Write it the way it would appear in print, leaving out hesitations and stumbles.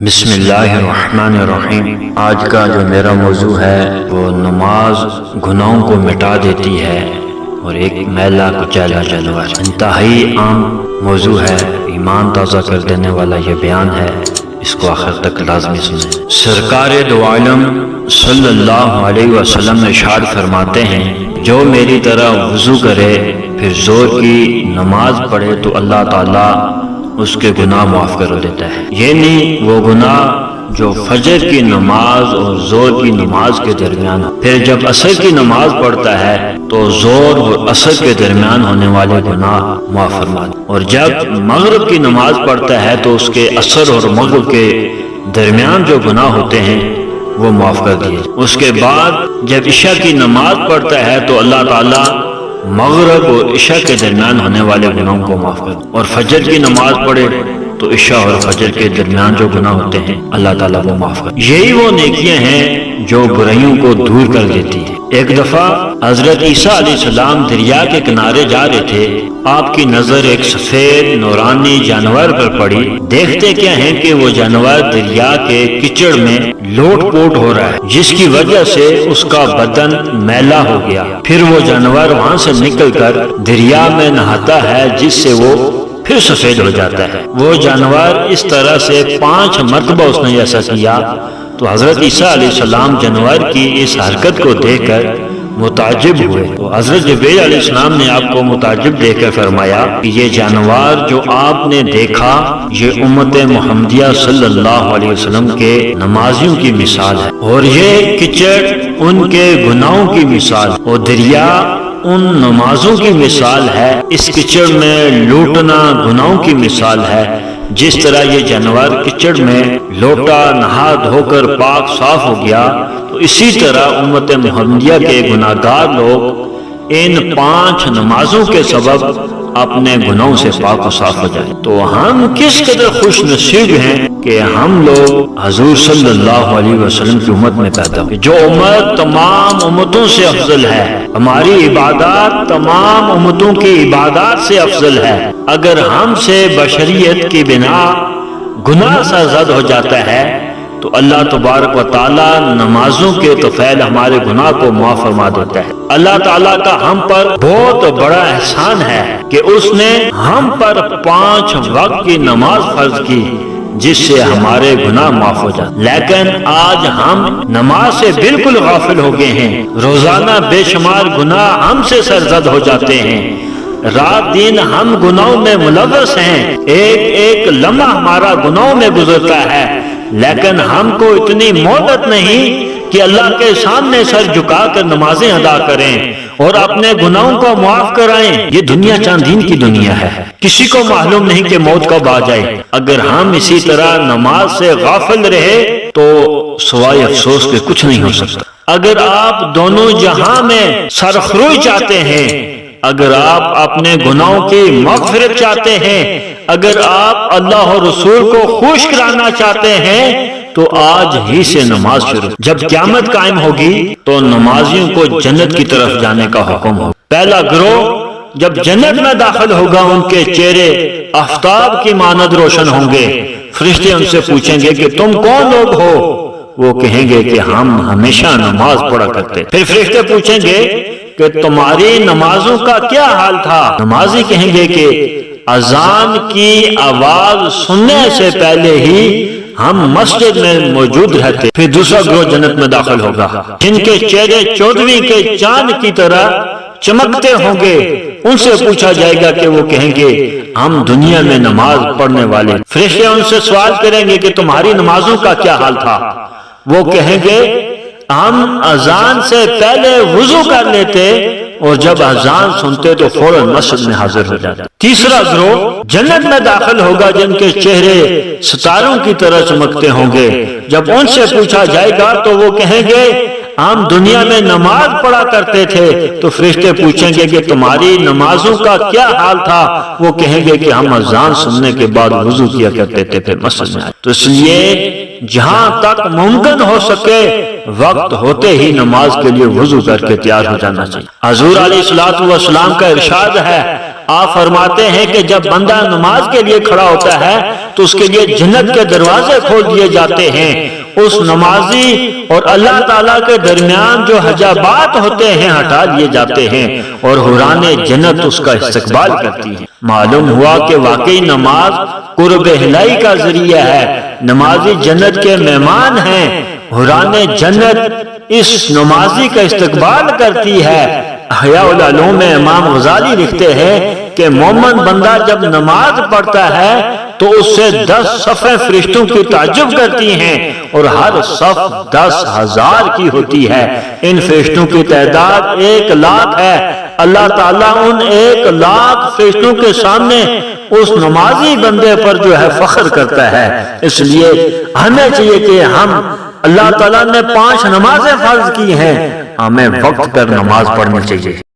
بسم اللہ الرحمن الرحیم۔ آج کا جو میرا موضوع ہے وہ نماز گناہوں کو مٹا دیتی ہے اور ایک میلا کچیلا جانور۔ انتہائی عام موضوع ہے، ایمان تازہ کر دینے والا یہ بیان ہے، اس کو آخر تک لازمی سنیں۔ سرکار دو عالم صلی اللہ علیہ وسلم ارشاد فرماتے ہیں، جو میری طرح وضو کرے پھر زور کی نماز پڑھے تو اللہ تعالیٰ اس کے گناہ معاف کر دیتا ہے، یعنی وہ گناہ جو فجر کی نماز اور زور کی نماز کے درمیان ہو۔ پھر جب عصر کی نماز پڑھتا ہے تو زور اور عصر کے درمیان ہونے والے گناہ معاف فرما دیتا ہے، اور جب مغرب کی نماز پڑھتا ہے تو اس کے عصر اور مغرب کے درمیان جو گناہ ہوتے ہیں وہ معاف کر دیے۔ اس کے بعد جب عشاء کی نماز پڑھتا ہے تو اللہ تعالیٰ مغرب اور عشاء کے درمیان ہونے والے گناہوں کو معاف کر، اور فجر کی نماز پڑھے تو عشاء اور فجر کے درمیان جو گناہ ہوتے ہیں اللہ تعالیٰ وہ معاف کر۔ یہی وہ نیکیاں ہیں جو برائیوں کو دور کر دیتی ہیں۔ ایک دفعہ حضرت عیسیٰ علیہ السلام دریا کے کنارے جا رہے تھے، آپ کی نظر ایک سفید نورانی جانور پر پڑی۔ دیکھتے کیا ہیں کہ وہ جانور دریا کے کچڑ میں لوٹ پوٹ ہو رہا ہے، جس کی وجہ سے اس کا بدن میلا ہو گیا۔ پھر وہ جانور وہاں سے نکل کر دریا میں نہاتا ہے، جس سے وہ پھر سفید ہو جاتا ہے۔ وہ جانور اس طرح سے 5 مرتبہ اس نے ایسا کیا تو حضرت عیسیٰ علیہ السلام جانور کی اس حرکت کو دیکھ کر متعجب ہوئے۔ تو حضرت جبرائیل علیہ السلام نے آپ کو متعجب دیکھ کر فرمایا کہ یہ جانور جو آپ نے دیکھا یہ امت محمدیہ صلی اللہ علیہ وسلم کے نمازیوں کی مثال ہے، اور یہ کچڑ ان کے گناہوں کی مثال، اور دریا ان نمازوں کی مثال ہے۔ اس کچڑ میں لوٹنا گناہوں کی مثال ہے۔ جس طرح یہ جانور کچڑ میں لوٹا، نہا دھو کر پاک صاف ہو گیا، تو اسی طرح امت محمدیہ کے گناہگار لوگ ان 5 نمازوں کے سبب اپنے گناہوں سے پاک و صاف ہو جائیں۔ تو ہم کس قدر خوش نصیب ہیں کہ ہم لوگ حضور صلی اللہ علیہ وسلم کی امت میں پیدا ہوئے، جو امت تمام امتوں سے افضل ہے۔ ہماری عبادات تمام امتوں کی عبادات سے افضل ہے۔ اگر ہم سے بشریت کی بنا گناہ سرزد ہو جاتا ہے تو اللہ تبارک و تعالیٰ نمازوں کے طفیل ہمارے گناہ کو معاف فرما دیتا ہے۔ اللہ تعالیٰ کا ہم پر بہت بڑا احسان ہے کہ اس نے ہم پر 5 وقت کی نماز فرض کی، جس سے ہمارے گناہ معاف ہو جاتے۔ لیکن آج ہم نماز سے بالکل غافل ہو گئے ہیں، روزانہ بے شمار گناہ ہم سے سرزد ہو جاتے ہیں، رات دن ہم گناہوں میں ملوث ہیں، ایک لمحہ ہمارا گناہوں میں گزرتا ہے، لیکن ہم کو اتنی مہلت نہیں کہ اللہ کے سامنے سر جھکا کر نمازیں ادا کریں اور اپنے گناہوں کو معاف کرائیں۔ یہ دنیا چاندین کی دنیا ہے، کسی کو معلوم نہیں کہ موت کب آ جائے۔ اگر ہم اسی طرح نماز سے غافل رہے تو سوائے افسوس کے کچھ نہیں ہو سکتا۔ اگر آپ دونوں جہاں میں سرخروئی چاہتے ہیں، اگر آپ اپنے گناہوں کی مغفرت چاہتے ہیں، اگر آپ اللہ اور رسول کو خوش کرانا چاہتے ہیں تو آج ہی سے نماز شروع۔ جب قیامت قائم ہوگی تو نمازیوں کو جنت کی طرف جانے کا حکم ہوگا۔ پہلا گروہ جب جنت میں داخل ہوگا ان کے چہرے آفتاب کی مانند روشن ہوں گے۔ فرشتے ان سے پوچھیں گے کہ تم کون لوگ ہو؟ وہ کہیں گے کہ ہم ہمیشہ نماز پڑھا کرتے۔ پھر فرشتے پوچھیں گے کہ تمہاری نمازوں کا کیا حال تھا؟ نمازی کہیں گے کہ اذان کی آواز سننے سے پہلے ہی ہم مسجد میں موجود رہتے۔ پھر دوسرا گروہ جنت میں داخل ہوگا، جن کے چہرے 14ویں کے چاند کی طرح چمکتے ہوں گے۔ ان سے پوچھا جائے گا کہ وہ کہیں گے ہم دنیا میں نماز پڑھنے والے۔ فرشتے ان سے سوال کریں گے کہ تمہاری نمازوں کا کیا حال تھا؟ وہ کہیں گے ہم اذان سے پہلے وضو کر لیتے اور جب اذان سنتے تو فوراً مسجد میں حاضر ہو جاتے۔ تیسرا گروہ جنت میں داخل ہوگا، جن کے چہرے ستاروں کی طرح چمکتے ہوں گے۔ جب ان سے پوچھا جائے گا تو وہ کہیں گے ہم دنیا میں نماز پڑھا کرتے تھے۔ تو فرشتے پوچھیں گے کہ تمہاری نمازوں کا کیا حال تھا؟ وہ کہیں گے کہ ہم اذان سننے کے بعد وضو کیا کرتے تھے پھر مسجد میں آئے۔ تو اس لیے جہاں تک ممکن ہو سکے وقت ہوتے ہی نماز کے لیے وضو کر کے تیار ہو جانا چاہیے۔ حضور علیہ الصلوۃ والسلام کا ارشاد ہے آپ فرماتے ہیں کہ جب بندہ نماز کے لیے کھڑا ہوتا ہے تو اس کے لیے جنت کے دروازے کھول دیے جاتے ہیں، اس نمازی اور اللہ تعالیٰ کے درمیان جو حجابات ہوتے ہیں ہٹا لیے جاتے ہیں اور حوران جنت اس کا استقبال کرتی ہیں۔ معلوم ہوا کہ واقعی نماز قرب الہی کا ذریعہ ہے، نمازی جنت کے مہمان ہیں، حوران جنت اس نمازی کا استقبال کرتی ہے۔ احیاء العلوم میں امام غزالی لکھتے ہیں کہ مومن بندہ جب نماز پڑھتا ہے تو اس سے 10 صفیں فرشتوں کی تعجب کرتی ہیں اور ہر صف 10,000 کی ہوتی ہے۔ ان فرشتوں کی تعداد 1,00,000 ہے۔ اللہ تعالیٰ ان 1,00,000 فرشتوں کے سامنے اس نمازی بندے پر جو ہے فخر کرتا ہے۔ اس لیے ہمیں چاہیے کہ ہم اللہ تعالیٰ نے 5 نمازیں فرض کی ہیں، ہمیں وقت پر نماز پڑھنی چاہیے۔